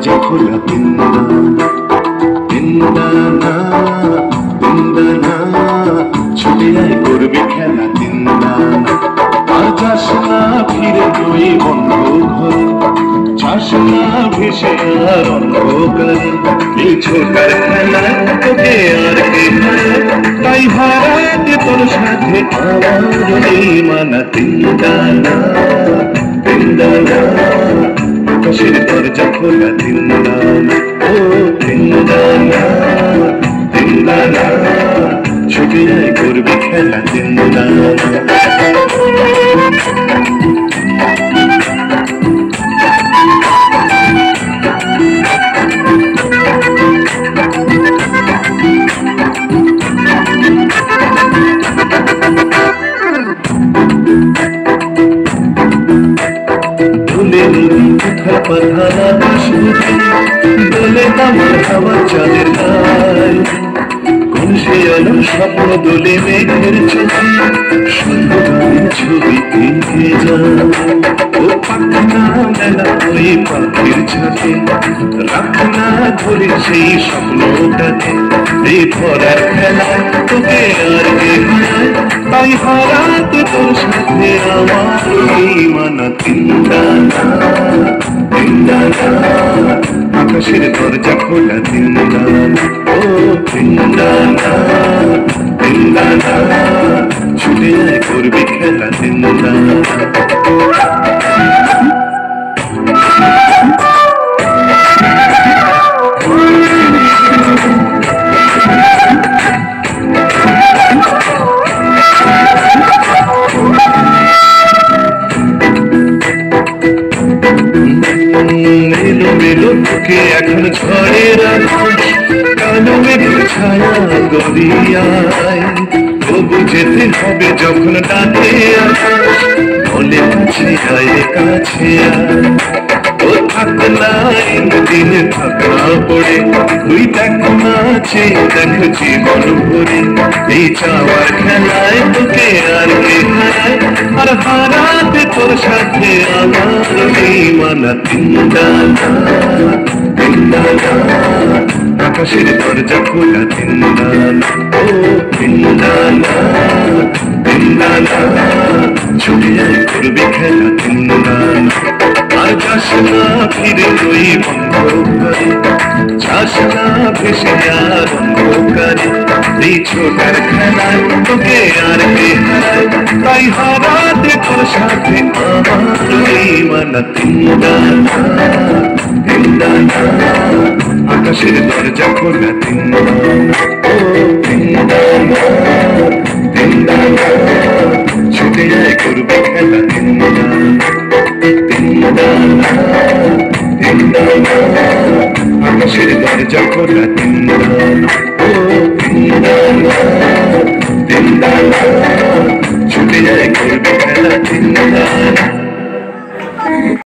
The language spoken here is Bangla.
দরজা খোলা তিনদানা ছুটে আয় করবি খেলা তিনদানা আর যাস না ফিরে তুই বন্ধ ঘরে যাস না ভেসে আর অন্ধকারে এই ছোটার খেলা তোকে আর কে তাই হারাতে তোর সাথে আমার এই মানা তিনদানা আকাশের দরজা খোলা তিনদানা ও তিনদানা ছুটে আয় করবি খেলা তিনদানা কোথায় পাঠানা বাসুতি দোলে আমার হাওয়া চাঁদের গায় কোন সে আলোর স্বপ্ন দোলে মেঘের চোখে সুন্দর ছবি এঁকে যায় ও পাখনা মেলা ওই পাখির ছাতে রাখনা ধরে সেই স্বপ্নটাকে এই ভরার খেলায় তোকে আর কে হারায় তাই হারাতে তোর সাথে আমার এই মানা তিনদানা আকাশের দরজা খোলা তিনদানা ও তিনদানা ছুটে আয় করবি খেলা তিনদানা এলো তোকে এখন ঝড়ের আকাশ কালো মেঘের ছায়া গড়িয়ায় তবু যেতে হবে যখন ডাকে আকাশ বলে কাছে আয় কাছে ও থাক না দিন থাকা পড়ে তুই দেখ নাচে দেখ জীবন ভরে এই চাওয়ার খেলায় তোকে আর কে হারায় আর হারাতে তোর সাথে আমার এই মানা তিনদানা আকাশের দরজা খোলা তিনদানা ও তিনদানা ছুটে আয় করবি খেলা তিনদানা আর যাস না ফিরে তুই বন্ধ করে যাস না ভেসে আর অন্ধকারে এই ছোটার খেলায় তোকে আর কে হারায় তাই হারাতে তোর সাথে আমার এই মানা তিনদানা আকাশের দরজা খোলা তিনদানা ও তিনদানা ছুটে আয় করবি খেলা তিনদানা আকাশের দরজা খোলা তিনদানা ও তিনদানা ছুটে আয় করবি খেলা তিনদানা